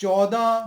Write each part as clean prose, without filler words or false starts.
14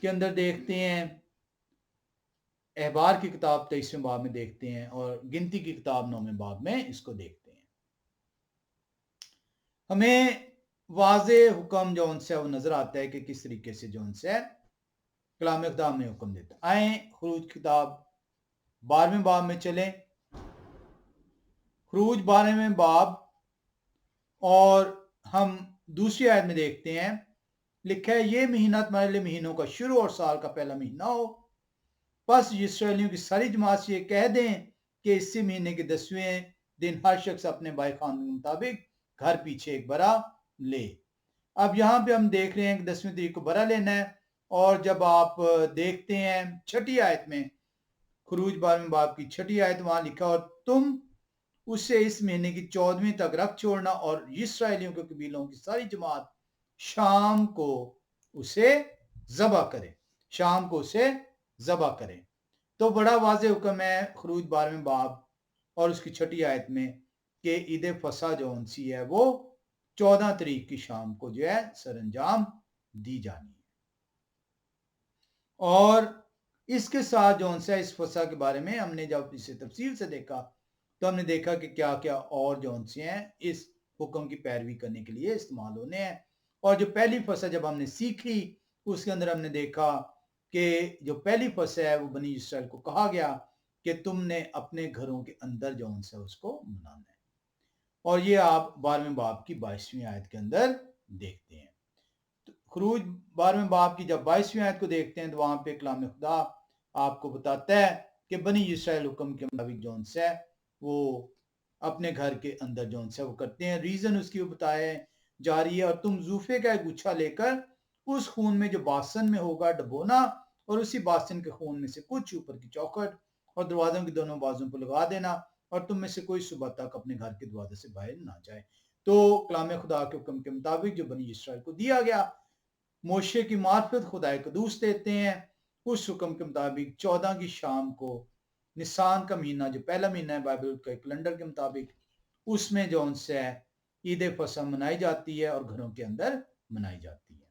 کے اندر دیکھتے ہیں، احبار کی کتاب 23ویں باب میں دیکھتے ہیں، اور گنتی کی کتاب 9ویں باب میں اس کو دیکھتے ہیں. ہمیں واضح حکم جو ان سے وہ نظر آتا ہے کہ کس طریقے سے جو ان سے کلام خدا میں حکم دیتا. آئیں خروج کتاب 12ویں باب میں چلیں. خروج 12ویں باب اور ہم دوسری آیت میں دیکھتے ہیں، لکھا ہے یہ مہینہ تمہارے لیے مہینوں کا شروع اور سال کا پہلا مہینہ ہو. پس اسرائیلیوں کی ساری جماعت سے یہ کہہ دیں کہ اسی مہینے کے 10ویں دن ہر شخص اپنے بھائی خاندان کے مطابق گھر پیچھے ایک برا لے. اب یہاں پہ ہم دیکھ رہے ہیں کہ 10ویں تاریخ کو برا لینا ہے. اور جب آپ دیکھتے ہیں چھٹی آیت میں، خروج 12ویں باب کی چھٹی آیت، وہاں لکھا اور تم اسے اس مہینے کی 14ویں تک رکھ چھوڑنا، اور اسرائیلیوں کے قبیلوں کی ساری جماعت شام کو اسے ذبح کرے. شام کو اسے ذبح کرے. تو بڑا واضح حکم ہے خروج 12ویں باب اور اس کی چھٹی آیت میں کہ عید فصح جو انسی ہے وہ 14 تاریخ کی شام کو جو ہے سر انجام دی جانی ہے. اور اس کے ساتھ جو ہے اس فصح کے بارے میں ہم نے جب اسے تفصیل سے دیکھا تو ہم نے دیکھا کہ کیا کیا اور جو ہیں اس حکم کی پیروی کرنے کے لیے استعمال ہونے ہیں. اور جو پہلی فصح جب ہم نے سیکھی اس کے اندر ہم نے دیکھا کہ جو پہلی فصح ہے وہ بنی اسرائیل کو کہا گیا کہ تم نے اپنے گھروں کے اندر جو ہے اس کو منانا ہے. اور یہ آپ 12ویں باب کی 22ویں آیت کے اندر دیکھتے ہیں. خروج 12ویں باب کی جب 22ویں آیت کو دیکھتے ہیں تو وہاں پہ کلام خدا آپ کو بتاتا ہے کہ بنی اسرائیل حکم کے مطابق جو ہے وہ اپنے گھر کے اندر جو ہے وہ کرتے ہیں. ریزن اس کی وہ بتائے جا رہی ہے، اور تم زوفے کا ایک گچھا لے کر اس خون میں جو باسن میں ہوگا ڈبونا، اور اسی باسن کے خون میں سے کچھ اوپر کی چوکھٹ اور دروازوں کی دونوں بازوں پر لگا دینا، اور تم میں سے کوئی صبح تک اپنے گھر کے دروازے سے باہر نہ جائے. تو کلام خدا کے حکم کے مطابق جو بنی اسرائیل کو دیا گیا، موشے کی معرفت خدا قدوس دیتے ہیں. اس حکم کے مطابق 14 کی شام کو نسان کا مہینہ جو پہلا مہینہ ہے بائبل کے کیلنڈر کے مطابق، اس میں جو ان سے عید فصح منائی جاتی ہے اور گھروں کے اندر منائی جاتی ہے.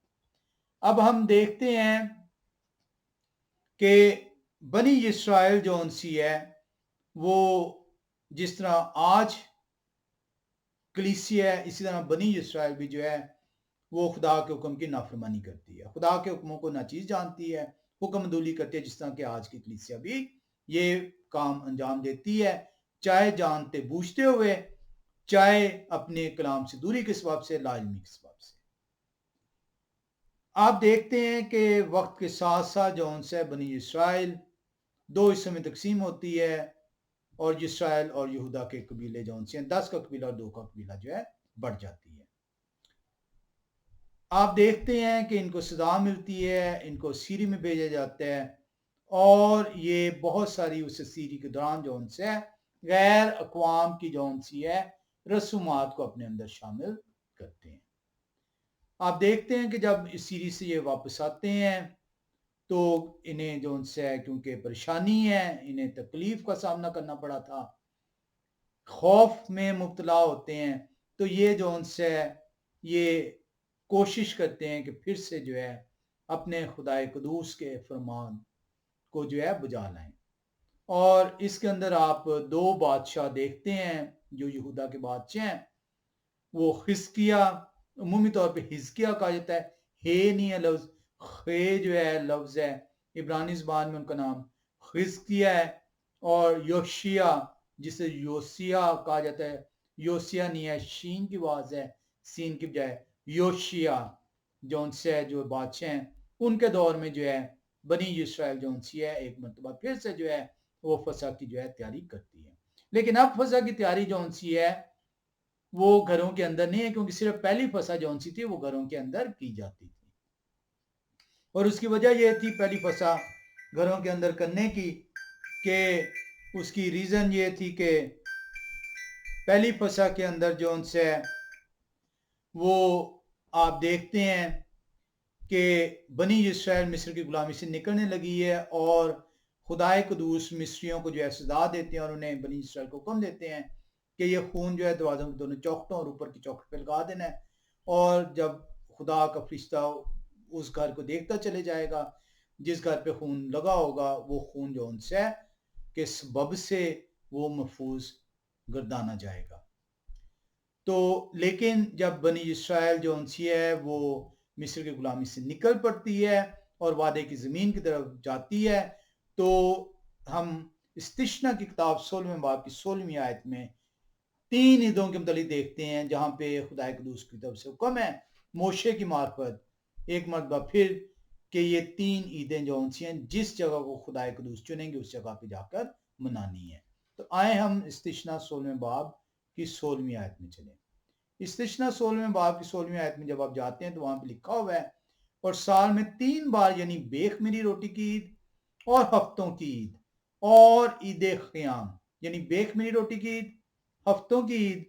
اب ہم دیکھتے ہیں کہ بنی اسرائیل جو انسی ہے وہ جس طرح آج کلیسیا ہے، اسی طرح بنی اسرائیل بھی جو ہے وہ خدا کے حکم کی نافرمانی کرتی ہے، خدا کے حکموں کو ناچیز جانتی ہے، حکم عدولی کرتی ہے، جس طرح کہ آج کی کلیسیا بھی یہ کام انجام دیتی ہے، چاہے جانتے بوجھتے ہوئے، چاہے اپنے کلام سے دوری کے سبب سے، لا علمی کے سبب سے. آپ دیکھتے ہیں کہ وقت کے ساتھ ساتھ جو ان سے بنی اسرائیل 2 حصوں میں تقسیم ہوتی ہے، اور اسرائیل اور یہودا کے قبیلے جو ان سے 10 کا قبیلہ اور 2 کا قبیلہ جو ہے بڑھ جاتی ہے. آپ دیکھتے ہیں کہ ان کو سزا ملتی ہے، ان کو سیری میں بھیجا جاتا ہے، اور یہ بہت ساری اس سیری کے دوران جو ان سے غیر اقوام کی جو ان سی ہے رسومات کو اپنے اندر شامل کرتے ہیں. آپ دیکھتے ہیں کہ جب اس سیری سے یہ واپس آتے ہیں تو انہیں جو ان سے کیونکہ پریشانی ہے، انہیں تکلیف کا سامنا کرنا پڑا تھا، خوف میں مبتلا ہوتے ہیں، تو یہ جو ان سے یہ کوشش کرتے ہیں کہ پھر سے جو ہے اپنے خدائے قدوس کے فرمان کو جو ہے بجا لائیں. اور اس کے اندر آپ 2 بادشاہ دیکھتے ہیں جو یہودا کے بادشاہ ہیں. وہ حزقیہ، عمومی طور پہ حزقیہ کہا جاتا ہے، ہے نہیں ہے لفظ، خے جو ہے لفظ ہے، عبرانی زبان میں ان کا نام حزقیہ ہے. اور یوشیا جسے یوسیا کہا جاتا ہے، یوسیا نہیں ہے، شین کی آواز ہے سین کی بجائے، یوشیا جون سے جو بادشاہ ہیں ان کے دور میں جو ہے بنی اسرائیل جو سی ہے ایک مرتبہ پھر سے جو ہے وہ فصح کی جو ہے تیاری کرتی ہے. لیکن اب فصح کی تیاری جو سی ہے وہ گھروں کے اندر نہیں ہے، کیونکہ صرف پہلی فصح جو سی تھی وہ گھروں کے اندر کی جاتی تھی، اور اس کی وجہ یہ تھی پہلی فصح گھروں کے اندر کرنے کی کہ اس کی ریزن یہ تھی کہ پہلی فصح کے اندر جو ان سے وہ آپ دیکھتے ہیں کہ بنی اسرائیل مصر کی غلامی سے نکلنے لگی ہے، اور خدائے قدوس مصریوں کو جو ہے سزا دیتے ہیں، اور انہیں بنی اسرائیل کو حکم دیتے ہیں کہ یہ خون جو ہے دروازوں کی دونوں چوکھٹوں اور اوپر کی چوکھٹ پہ لگا دینا ہے. اور جب خدا کا فرشتہ اس گھر کو دیکھتا چلے جائے گا جس گھر پہ خون لگا ہوگا وہ خون جو ان سے کے سبب سے وہ محفوظ گردانا جائے گا. تو لیکن جب بنی اسرائیل جو انسی ہے وہ مصر کی غلامی سے نکل پڑتی ہے اور وعدے کی زمین کی طرف جاتی ہے تو ہم استثنا کی کتاب 16ویں باب کی 16ویں آیت میں 3 عیدوں کے متعلق دیکھتے ہیں جہاں پہ خدا قدوس کی طرف سے حکم ہے موشے کی معرفت ایک مرتبہ پھر کہ یہ 3 عیدیں جو انسی ہیں جس جگہ کو خدا قدوس چنیں گے اس جگہ پہ جا کر منانی ہے. تو آئیں ہم استثنا 16ویں باب کی 16ویں آیت میں چلیں. استثنا 16ویں باب کی 16ویں آیت میں جب آپ جاتے ہیں تو وہاں پہ لکھا ہوا ہے اور سال میں 3 بار یعنی بیخ میری روٹی کی عید اور ہفتوں کی عید اور عید قیام یعنی بیخ میری روٹی کی عید ہفتوں کی عید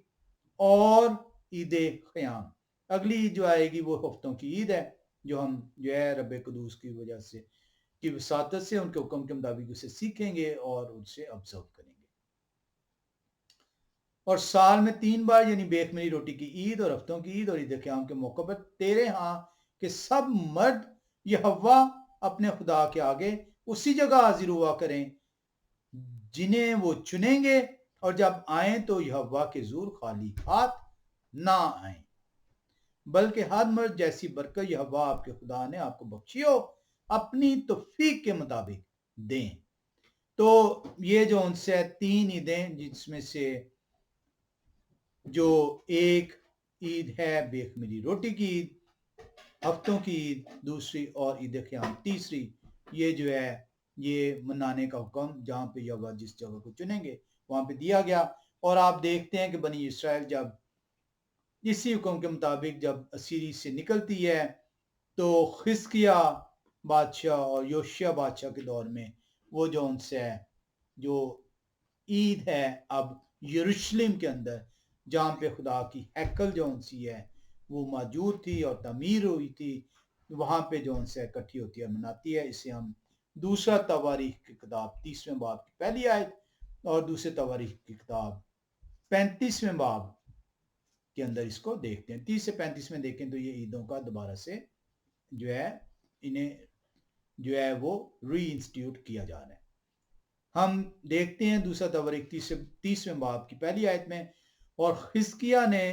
اور عید قیام. اگلی عید جو آئے گی وہ ہفتوں کی عید ہے جو ہم جو ہے رب قدوس کی وجہ سے کی وساطت سے ان کے حکم کے مطابق اسے سیکھیں گے اور ان سے آبزرو کریں گے. اور سال میں 3 بار یعنی بیخ میری روٹی کی عید اور ہفتوں کی عید اور عید قیام کے موقع پر تیرے ہاں کہ سب مرد یہوہ اپنے خدا کے آگے اسی جگہ حاضر ہوا کریں جنہیں وہ چنیں گے اور جب آئیں تو یہوہ کے زور خالی ہاتھ نہ آئیں بلکہ ہر مرد جیسی برکت یہوہ آپ کے خدا نے آپ کو بخشی ہو اپنی توفیق کے مطابق دیں. تو یہ جو ان سے 3 عیدیں جس میں سے جو ایک عید ہے بیخ میری روٹی کی عید ہفتوں کی عید دوسری اور عید قیام تیسری یہ جو ہے یہ منانے کا حکم جہاں پہ یہوہ جس جگہ کو چنیں گے وہاں پہ دیا گیا. اور آپ دیکھتے ہیں کہ بنی اسرائیل جب اسی حکم کے مطابق جب اسیری سے نکلتی ہے تو خزقیہ بادشاہ اور یوشیا بادشاہ کے دور میں وہ جو ان سے ہے جو عید ہے اب یروشلم کے اندر جہاں پہ خدا کی ہیکل جو ان سی ہے وہ موجود تھی اور تعمیر ہوئی تھی وہاں پہ جو ان سے اکٹھی ہوتی ہے مناتی ہے. اسے ہم دوسرا تواریخ کی کتاب 30ویں باب کی پہلی آیت اور دوسرے تواریخ کی کتاب 35ویں باب کے اندر اس کو دیکھتے ہیں. 30 سے 35 میں دیکھیں تو یہ عیدوں کا دوبارہ سے جو ہے انہیں جو ہے وہ ری انسٹیٹیوٹ کیا جا رہا ہے. ہم دیکھتے ہیں دوسرا تواریخ 30ویں باب کی پہلی آیت میں اور خزقیہ نے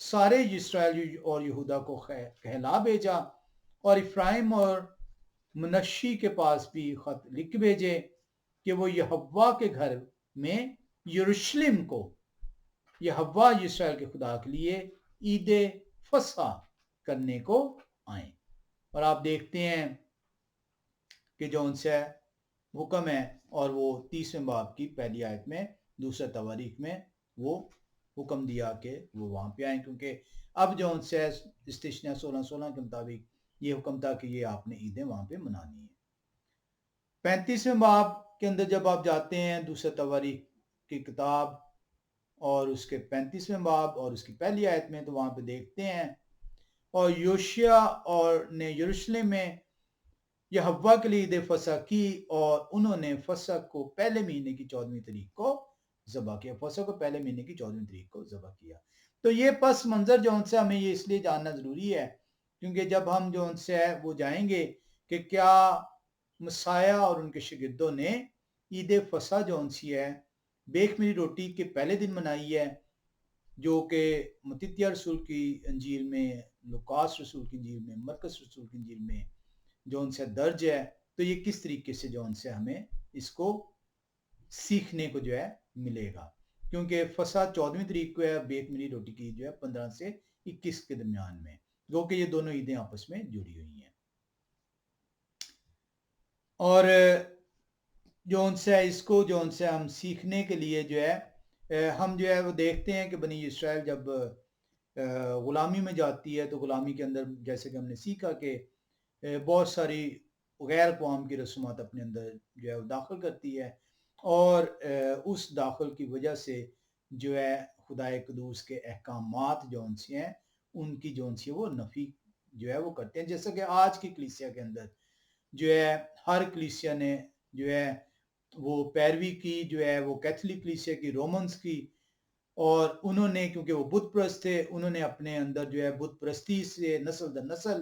سارے اسرائیل اور یہودا کو کہلا بھیجا اور افرایم اور منشی کے پاس بھی خط لکھ بھیجے کہ وہ یہوہ کے گھر میں یروشلم کو یہوہ اسرائیل کے خدا کے لیے عید فصح کرنے کو آئیں. اور آپ دیکھتے ہیں کہ جو ان سے حکم ہے اور وہ 30ویں باب کی پہلی آیت میں دوسرے تواریخ میں وہ حکم دیا کہ وہ وہاں پہ آئیں کیونکہ اب جو ان سے استثنا 16 کے مطابق یہ حکم تھا کہ یہ آپ نے عیدیں وہاں پہ منانی ہیں. 35ویں باب کے اندر جب آپ جاتے ہیں دوسرے تواریخ کی کتاب اور اس کے 35ویں باب اور اس کی پہلی آیت میں تو وہاں پہ دیکھتے ہیں اور یوشیا اور نے یروشلم میں یہوہ کے لیے عید فصح کی اور انہوں نے فصح کو پہلے مہینے کی 14ویں تاریخ کو ذبح کیا. فصح کو پہلے مہینے کی 14ویں تاریخ کو ذبح کیا. تو یہ پس منظر جو ان سے ہمیں یہ اس لیے جاننا ضروری ہے کیونکہ جب ہم جو ان سے ہے وہ جائیں گے کہ کیا مسیح اور ان کے شاگردوں نے عید فصح جو ان سی ہے بیخ میری روٹی کے پہلے دن منائی ہے جو کہ متتیہ رسول کی انجیل میں لوکاس رسول کی انجیل میں مرکس رسول کی انجیل میں جو ان سے درج ہے. تو یہ کس طریقے سے جو ان سے ہمیں اس کو سیکھنے کو جو ہے ملے گا کیونکہ فصح 14ویں تاریخ کو ہے بیخ میری روٹی کی جو ہے 15 سے 21 کے درمیان میں جو کہ یہ دونوں عیدیں آپس میں جڑی ہوئی ہیں. اور جو ان سے اس کو جو ان سے ہم سیکھنے کے لیے جو ہے ہم جو ہے وہ دیکھتے ہیں کہ بنی اسرائیل جب غلامی میں جاتی ہے تو غلامی کے اندر جیسے کہ ہم نے سیکھا کہ بہت ساری غیر اقوام کی رسومات اپنے اندر جو ہے وہ داخل کرتی ہے اور اس داخل کی وجہ سے جو ہے خدا قدوس کے احکامات جو ان سے ہیں ان کی جو ان سے وہ نفی جو ہے وہ کرتے ہیں. جیسا کہ آج کی کلیسیا کے اندر جو ہے ہر کلیسیا نے جو ہے وہ پیروی کی جو ہے وہ کیتھولک کلیسیا کی رومنز کی اور انہوں نے کیونکہ وہ بت پرست تھے انہوں نے اپنے اندر جو ہے بت پرستی سے نسل در نسل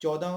14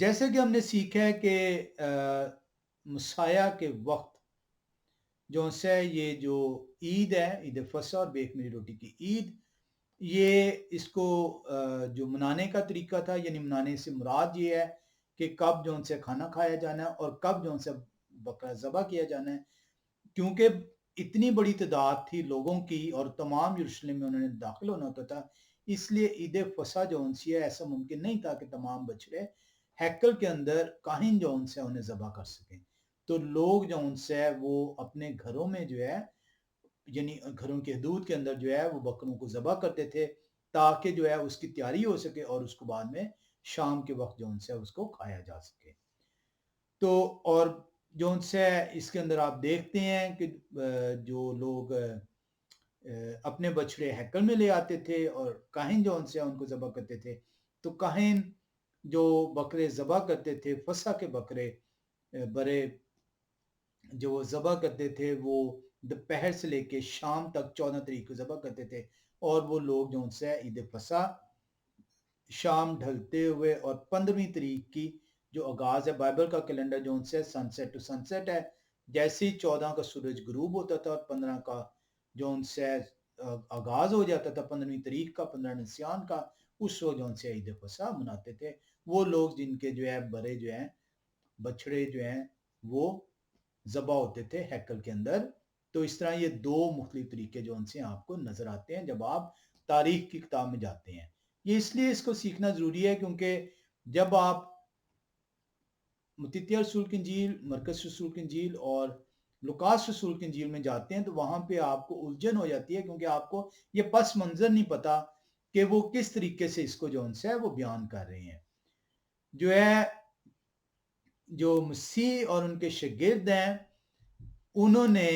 جیسے کہ ہم نے سیکھا ہے کہ مسایہ کے وقت جو سے یہ جو عید ہے، عید فصح اور بیک مری روٹی کی عید، یہ اس کو جو منانے کا طریقہ تھا، یعنی منانے سے مراد یہ ہے کہ کب جو ان سے کھانا کھایا جانا ہے اور کب جو ان سے بکرا ذبح کیا جانا ہے، کیونکہ اتنی بڑی تعداد تھی لوگوں کی اور تمام یروشلم میں انہوں نے داخل ہونا ہوتا تھا، اس لیے عید فصح جو ان سی ہے ایسا ممکن نہیں تھا کہ تمام بچڑے ہیکل کے اندر کاہن جو ان سے انہیں ذبح کر سکیں، تو لوگ جو ان سے وہ اپنے گھروں میں جو ہے، یعنی گھروں کی حدود کے اندر جو ہے وہ بکروں کو ذبح کرتے تھے تاکہ جو ہے اس کی تیاری ہو سکے اور اس کو بعد میں شام کے وقت جو ان سے اس کو کھایا جا سکے۔ تو اور جو ان سے اس کے اندر آپ دیکھتے ہیں کہ جو لوگ اپنے بچڑے ہیکل میں لے آتے تھے اور کاہن جو ان سے ان کو ذبح کرتے تھے، تو کاہن جو بکرے ذبح کرتے تھے، فصح کے بکرے برے جو وہ ذبح کرتے تھے، وہ دوپہر سے لے کے شام تک 14 تاریخ کو ذبح کرتے تھے، اور وہ لوگ جو ان سے عید فصح شام ڈھلتے ہوئے اور 15ویں تاریخ کی جو آغاز ہے، بائبل کا کیلنڈر جو ان سے سن سیٹ ٹو سن سیٹ ہے، جیسے ہی 14 کا سورج غروب ہوتا تھا اور 15 کا جو ان سے آغاز ہو جاتا تھا، 15ویں تاریخ کا، 15 نسیان کا، اس وقت جو ان سے عید فصح مناتے تھے وہ لوگ جن کے جو ہے برے جو ہیں بچڑے جو ہیں وہ ذبح ہوتے تھے ہیکل کے اندر۔ تو اس طرح یہ دو مختلف طریقے جو ان سے آپ کو نظر آتے ہیں جب آپ تاریخ کی کتاب میں جاتے ہیں۔ یہ اس لیے اس کو سیکھنا ضروری ہے کیونکہ جب آپ متی رسول کی انجیل، مرکز رسول کی انجیل اور لوکاس رسول کی انجیل میں جاتے ہیں تو وہاں پہ آپ کو الجھن ہو جاتی ہے، کیونکہ آپ کو یہ پس منظر نہیں پتا کہ وہ کس طریقے سے اس کو جو ان سے وہ بیان کر رہے ہیں۔ جو ہے جو مسیح اور ان کے شاگرد ہیں، انہوں نے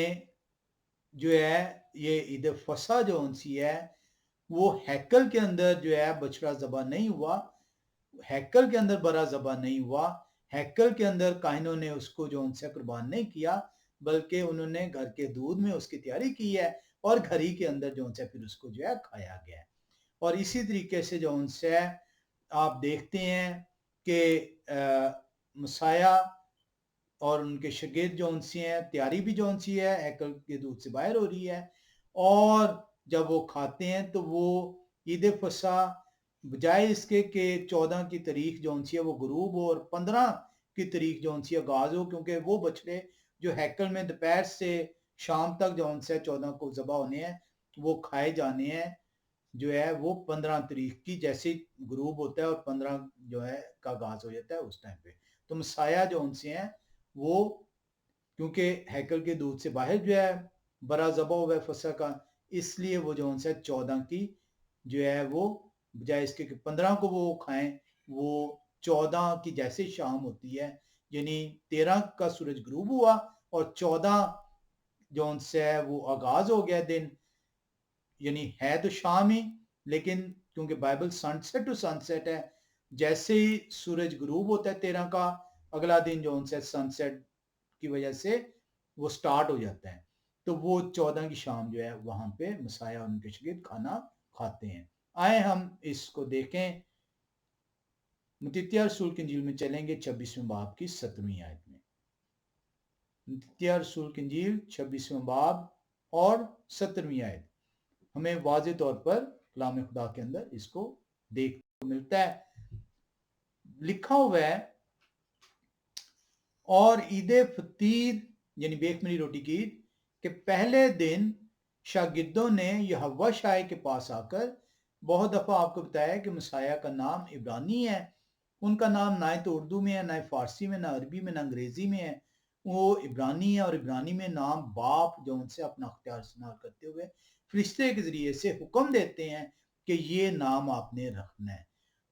جو ہے یہ عید فصح جو ان سی ہے وہ ہیکل کے اندر جو ہے بچڑا ذبح نہیں ہوا، ہیکل کے اندر برا ذبح نہیں ہوا، ہیکل کے اندر کاہنوں نے اس کو جو ان سے قربان نہیں کیا، بلکہ انہوں نے گھر کے دودھ میں اس کی تیاری کی ہے اور گھر ہی کے اندر جو ان سے پھر اس کو جو ہے کھایا گیا ہے۔ اور اسی طریقے سے جو ان سے آپ دیکھتے ہیں کہ مسایہ اور ان کے شاگرد جو ان سے ہیں، تیاری بھی جو ان سی ہے ہیکل کے دودھ سے باہر ہو رہی ہے، اور جب وہ کھاتے ہیں تو وہ عید فصح بجائے اس کے کہ 14 کی تاریخ جو ان سی ہے وہ غروب ہو اور 15 کی تاریخ جو ان سی آغاز ہو، کیونکہ وہ بچڑے جو ہیکل میں دوپہر سے شام تک جو ان سے 14 کو ذبح ہونے ہیں وہ کھائے جانے ہیں، جو ہے وہ 15 تاریخ کی جیسے غروب ہوتا ہے اور 15 جو ہے کا آغاز ہو جاتا ہے اس ٹائم پہ۔ تو مسایہ جو ان سے ہیں وہ کیونکہ ہیکل کے دودھ سے باہر جو ہے برا ذبح ہوا ہے فصح کا، اس لیے وہ جو ان سے 14 کی جو ہے وہ بجائے اس کے 15 کو وہ کھائیں، وہ 14 کی جیسے شام ہوتی ہے، یعنی 13 کا سورج غروب ہوا اور 14 جو ان سے ہے وہ آغاز ہو گیا دن، یعنی ہے تو شام ہی، لیکن کیونکہ Bible sunset to sunset ہے، جیسے ہی سورج غروب ہوتا ہے 13 کا، اگلا دن جو ان سے سن سیٹ کی وجہ سے وہ سٹارٹ ہو جاتا ہے، تو وہ 14 کی شام جو ہے وہاں پہ مسایہ اور ان کے شاگرد کھانا کھاتے ہیں۔ آئے ہم اس کو دیکھیں، متی رسول کی انجیل میں چلیں گے 26ویں باب کی 7ویں آیت میں۔ متی رسول کی انجیل 26ویں باب اور 17ویں آیت ہمیں واضح طور پر کلام خدا کے اندر اس کو دیکھنے کو ملتا ہے۔ لکھا ہوا ہے، اور عید فطیر یعنی بیک مری روٹی کی عید کے پہلے دن شاگردوں نے یہوہ شای کے پاس آ کر بہت دفعہ آپ کو بتایا کہ مسایہ کا نام عبرانی ہے، ان کا نام نہ تو اردو میں ہے، نہ فارسی میں، نہ عربی میں، نہ انگریزی میں ہے، وہ عبرانی ہے، اور عبرانی میں نام باپ جو ان سے اپنا اختیار استعمال کرتے ہوئے فرشتے کے ذریعے سے حکم دیتے ہیں کہ یہ نام آپ نے رکھنا ہے،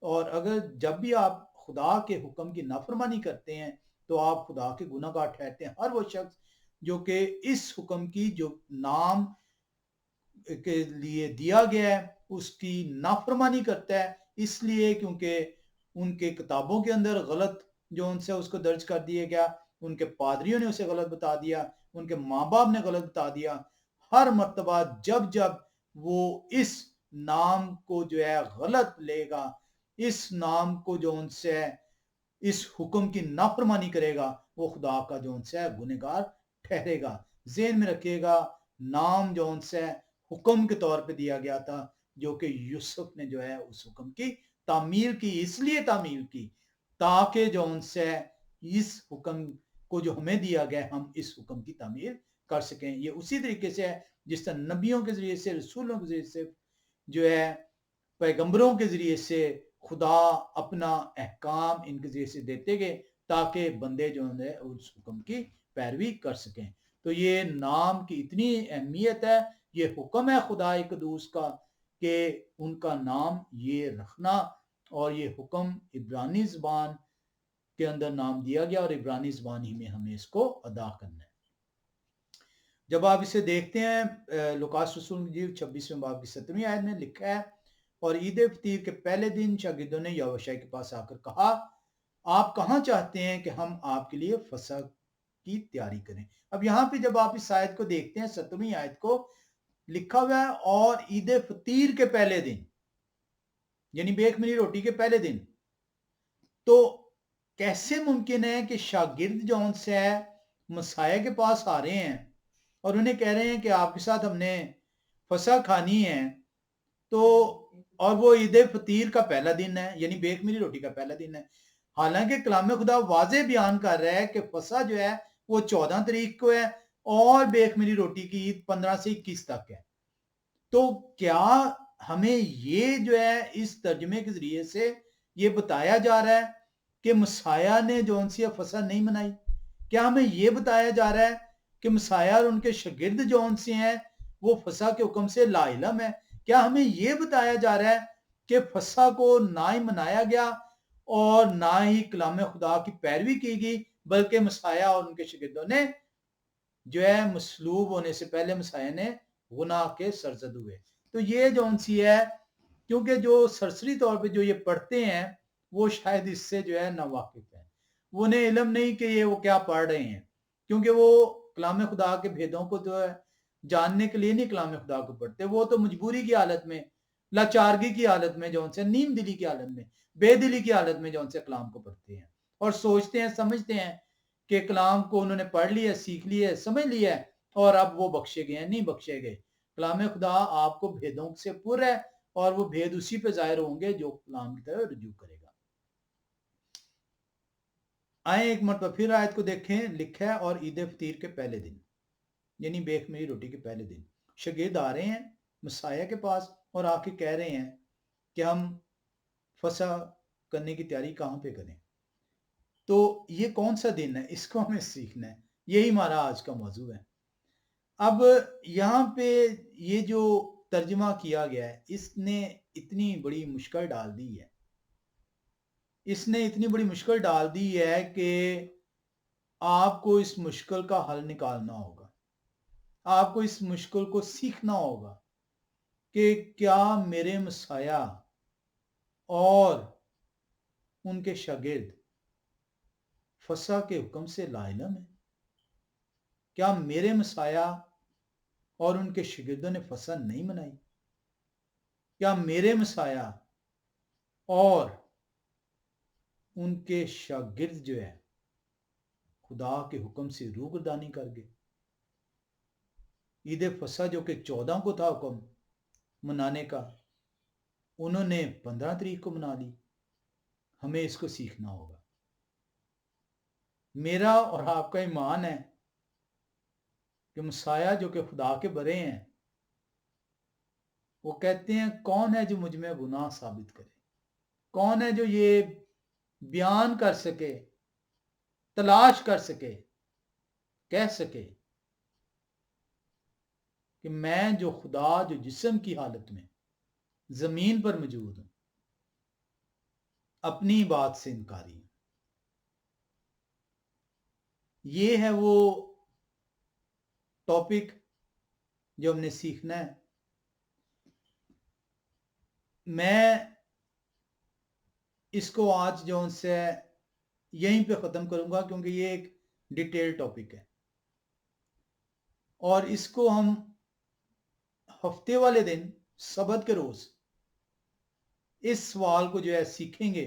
اور اگر جب بھی آپ خدا کے حکم کی نافرمانی کرتے ہیں تو آپ خدا کے گناہ گار ٹھہرتے ہیں۔ ہر وہ شخص جو کہ اس حکم کی جو نام کے لیے دیا گیا ہے اس کی نافرمانی کرتا ہے، اس لیے کیونکہ ان کے کتابوں کے اندر غلط جو ان سے اس کو درج کر دیا گیا، ان کے پادریوں نے اسے غلط بتا دیا، ان کے ماں باپ نے غلط بتا دیا، ہر مرتبہ جب جب وہ اس نام کو جو ہے غلط لے گا، اس نام کو جو ان سے اس حکم کی نافرمانی کرے گا وہ خدا کا جو ان سے گنہگار ٹھہرے گا. ذہن میں رکھیے گا نام جو ان سے حکم کے طور پہ دیا گیا تھا جو کہ یوسف نے جو ہے اس حکم کی تعمیل کی, اس لیے تعمیل کی تاکہ جو ان سے اس حکم کو جو ہمیں دیا گیا ہم اس حکم کی تعمیل کر سکیں. یہ اسی طریقے سے ہے جس طرح نبیوں کے ذریعے سے, رسولوں کے ذریعے سے, جو ہے پیغمبروں کے ذریعے سے خدا اپنا احکام ان کے ذریعے سے دیتے گئے تاکہ بندے جو ہے اس حکم کی پیروی کر سکیں. تو یہ نام کی اتنی اہمیت ہے, یہ حکم ہے خدا قدوس کا کہ ان کا نام یہ رکھنا, اور یہ حکم عبرانی زبان کے اندر نام دیا گیا اور عبرانی زبان ہی میں ہمیں اس کو ادا کرنا ہے. جب آپ اسے دیکھتے ہیں لوکاس رسول انجیل 26ویں باب کی 7ویں آیت میں لکھا ہے, اور عید فطیر کے پہلے دن شاگردوں نے یہوشع کے پاس آ کر کہا آپ کہاں چاہتے ہیں کہ ہم آپ کے لیے فصح کی تیاری کریں. اب یہاں پہ جب آپ اس آیت کو دیکھتے ہیں 7ویں آیت کو لکھا ہوا ہے اور عید فطیر کے پہلے دن یعنی بیک ملی روٹی کے پہلے دن, تو کیسے ممکن ہے کہ شاگرد جو ان سے مسیح کے پاس آ رہے ہیں اور انہیں کہہ رہے ہیں کہ آپ کے ساتھ ہم نے فصح کھانی ہے, تو اور وہ عید فطیر کا پہلا دن ہے یعنی بیک ملی روٹی کا پہلا دن ہے. حالانکہ کلام خدا واضح بیان کر رہا ہے کہ فصح جو ہے وہ 14 تاریخ کو ہے اور بیک ملی روٹی کی عید 15 سے 21 تک ہے. تو کیا ہمیں یہ جو ہے اس ترجمے کے ذریعے سے یہ بتایا جا رہا ہے کہ مسیح نے جو انسی فصح نہیں منائی؟ کیا ہمیں یہ بتایا جا رہا ہے کہ مسیح اور ان کے شاگرد جو انسی ہیں وہ فصح کے حکم سے لا علم ہے؟ کیا ہمیں یہ بتایا جا رہا ہے کہ فصح کو نہ ہی منایا گیا اور نہ ہی کلام خدا کی پیروی کی گئی بلکہ مسیح اور ان کے شاگردوں نے جو ہے مصلوب ہونے سے پہلے مسیح نے گناہ کے سرزد ہوئے؟ تو یہ جو انسی ہے, کیونکہ جو سرسری طور پہ جو یہ پڑھتے ہیں وہ شاید اس سے جو ہے ناواقف ہیں, وہ انہیں علم نہیں کہ یہ وہ کیا پڑھ رہے ہیں, کیونکہ وہ کلام خدا کے بھیدوں کو تو جاننے کے لیے نہیں کلام خدا کو پڑھتے, وہ تو مجبوری کی حالت میں, لاچارگی کی حالت میں, جو ان سے نیم دلی کی حالت میں, بے دلی کی حالت میں جو ان سے کلام کو پڑھتے ہیں اور سوچتے ہیں سمجھتے ہیں کہ کلام کو انہوں نے پڑھ لیا, سیکھ لیا, سمجھ لیا اور اب وہ بخشے گئے ہیں. نہیں بخشے گئے. کلام خدا آپ کو بھیدوں سے پر ہے اور وہ بھید اسی پہ ظاہر ہوں گے جو کلام کی طرح رجوع کرے گا. آئیں ایک مرتبہ پھر آیت کو دیکھیں, لکھا ہے اور عید فطیر کے پہلے دن یعنی بیک ملی روٹی کے پہلے دن شاگرد آ رہے ہیں مسیح کے پاس اور آ کے کہہ رہے ہیں کہ ہم فصح کرنے کی تیاری کہاں پہ کریں. تو یہ کون سا دن ہے, اس کو ہمیں سیکھنا ہے, یہی ہمارا آج کا موضوع ہے. اب یہاں پہ یہ جو ترجمہ کیا گیا ہے اس نے اتنی بڑی مشکل ڈال دی ہے, اس نے اتنی بڑی مشکل ڈال دی ہے کہ آپ کو اس مشکل کا حل نکالنا ہوگا, آپ کو اس مشکل کو سیکھنا ہوگا کہ کیا میرے مسیح اور ان کے شاگرد فصح کے حکم سے لا علم ہے؟ کیا میرے مسیح اور ان کے شاگردوں نے فصح نہیں منائی؟ کیا میرے مسیح اور ان کے شاگرد جو ہے خدا کے حکم سے روگردانی کر گئے؟ عید فصح جو کہ 14 کو تھا حکم منانے کا, انہوں نے 15 تاریخ کو منا لی. ہمیں اس کو سیکھنا ہوگا. میرا اور آپ کا ایمان ہے کہ مسیح جو کہ خدا کے بڑے ہیں وہ کہتے ہیں کون ہے جو مجھ میں گناہ ثابت کرے, کون ہے جو یہ بیان کر سکے, تلاش کر سکے, کہہ سکے کہ میں جو خدا جو جسم کی حالت میں زمین پر موجود ہوں اپنی بات سے انکاری ہوں. یہ ہے وہ ٹاپک جو ہم نے سیکھنا ہے. میں اس کو آج جو ان سے یہیں پہ ختم کروں گا کیونکہ یہ ایک ڈیٹیل ٹاپک ہے اور اس کو ہم ہفتے والے دن سبت کے روز اس سوال کو جو ہے سیکھیں گے